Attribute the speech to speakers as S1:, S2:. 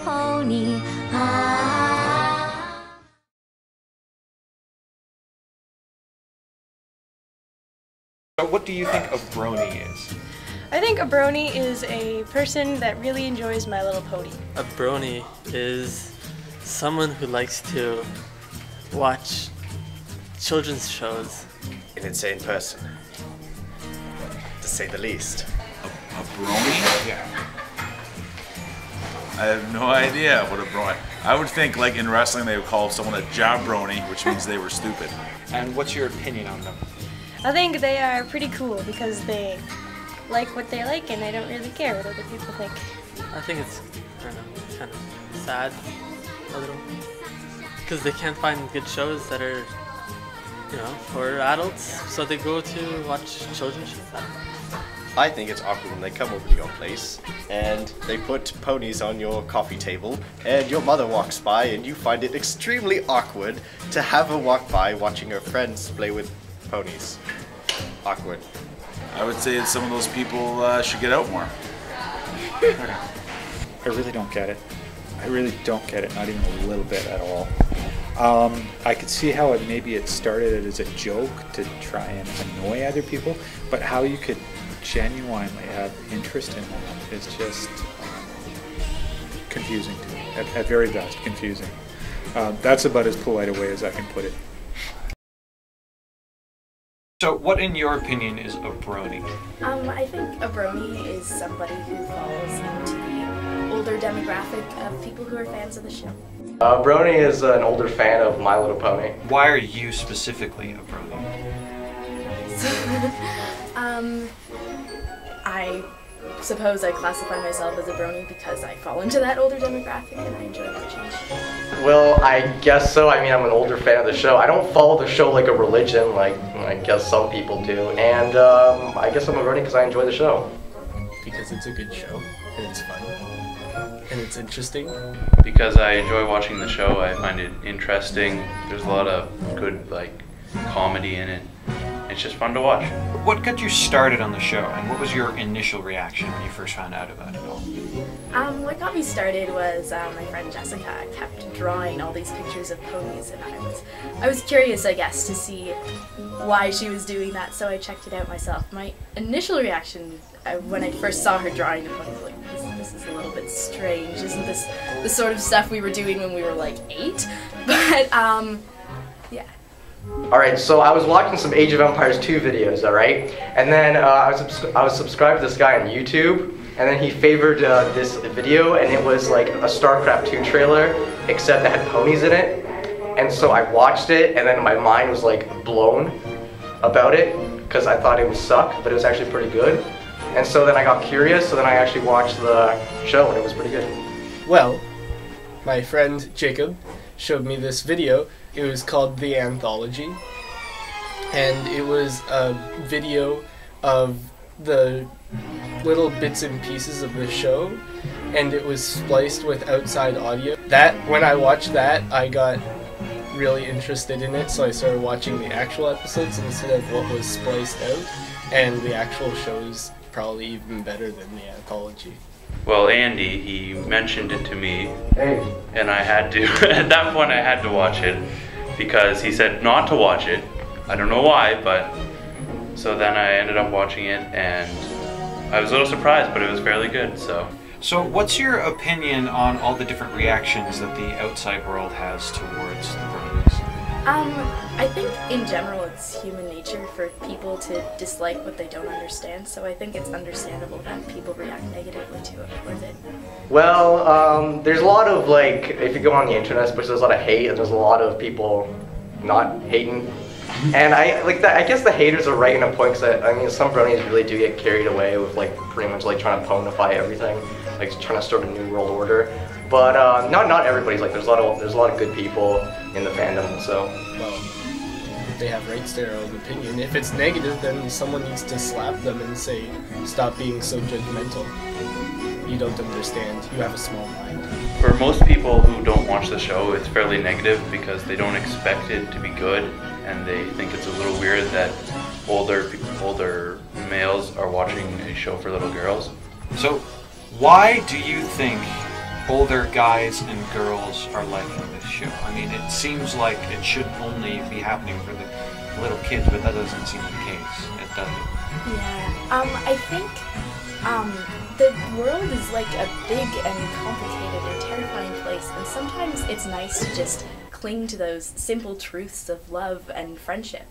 S1: pony. Ah.
S2: So what do you think a brony is?
S3: I think a brony is a person that really enjoys My Little Pony.
S4: A brony is someone who likes to watch children's shows.
S5: An insane person, to say the least.
S6: A brony?
S2: Yeah.
S6: I have no idea what a brony. I would think, like in wrestling, they would call someone a jabroni, which means they were stupid.
S2: And what's your opinion on them?
S3: I think they are pretty cool because they like what they like and they don't really care what other people think.
S4: I think it's, I don't know, kind of sad a little. Because they can't find good shows that are, you know, for adults, so they go to watch children's shows.
S5: I think it's awkward when they come over to your place and they put ponies on your coffee table and your mother walks by and you find it extremely awkward to have her walk by watching her friends play with ponies. Awkward.
S6: I would say that some of those people should get out more.
S7: I really don't get it. I really don't get it, not even a little bit at all. I could see how it started as a joke to try and annoy other people, but how you could genuinely have interest in that is just confusing to me. At very best, confusing. That's about as polite a way as I can put it.
S2: So what, in your opinion, is a brony?
S8: I think a brony is somebody who falls into the older demographic of people who are fans of the show.
S9: Brony is an older fan of My Little Pony.
S2: Why are you specifically a brony?
S8: I suppose I classify myself as a brony because I fall into that older demographic and I enjoy watching the show.
S9: Well, I guess so. I mean, I'm an older fan of the show. I don't follow the show like a religion, like I guess some people do. And I guess I'm a brony because I enjoy the show.
S4: Because it's a good show, and it's fun, and it's interesting.
S10: Because I enjoy watching the show. I find it interesting. There's a lot of good, like, comedy in it. It's just fun to watch.
S2: What got you started on the show, and what was your initial reaction when you first found out about it all?
S8: What got me started was my friend Jessica kept drawing all these pictures of ponies, and I was curious, I guess, to see why she was doing that, so I checked it out myself. My initial reaction when I first saw her drawing the ponies, like, this is a little bit strange. Isn't this the sort of stuff we were doing when we were like 8? But yeah.
S9: Alright, so I was watching some Age of Empires 2 videos, alright? And then I was subscribed to this guy on YouTube, and then he favored this video, and it was like a StarCraft 2 trailer, except it had ponies in it. And so I watched it, and then my mind was like blown about it, because I thought it would suck, but it was actually pretty good. And so then I got curious, so then I actually watched the show, and it was pretty good.
S11: Well, my friend Jacob showed me this video. It was called The Anthology, and it was a video of the little bits and pieces of the show, and it was spliced with outside audio. When I watched that, I got really interested in it, so I started watching the actual episodes instead of what was spliced out, and the actual show's probably even better than the anthology.
S10: Well, Andy, he mentioned it to me,
S9: Hey.
S10: and I had to, at that point I had to watch it, because he said not to watch it. I don't know why, but, so then I ended up watching it, and I was a little surprised, but it was fairly good, so.
S2: So what's your opinion on all the different reactions that the outside world has towards the bronies?
S8: I think in general it's human nature for people to dislike what they don't understand, so I think it's understandable that people react negatively to it with it.
S9: Well, there's a lot of, like, if you go on the internet, there's a lot of hate, and there's a lot of people not hating. And I guess the haters are right in a point, because I mean, some bronies really do get carried away with, like, pretty much, like, trying to ponify everything, like, trying to start a new world order. But not everybody's like. There's a lot of good people in the fandom. So.
S11: Well, they have rights to their own opinion. If it's negative, then someone needs to slap them and say, "Stop being so judgmental. You don't understand. You have a small mind."
S10: For most people who don't watch the show, it's fairly negative because they don't expect it to be good, and they think it's a little weird that older males are watching a show for little girls.
S2: So, why do you think older guys and girls are liking this show. I mean, it seems like it should only be happening for the little kids, but that doesn't seem the case. It doesn't.
S8: Yeah. I think the world is like a big and complicated and terrifying place, and sometimes it's nice to just cling to those simple truths of love and friendship.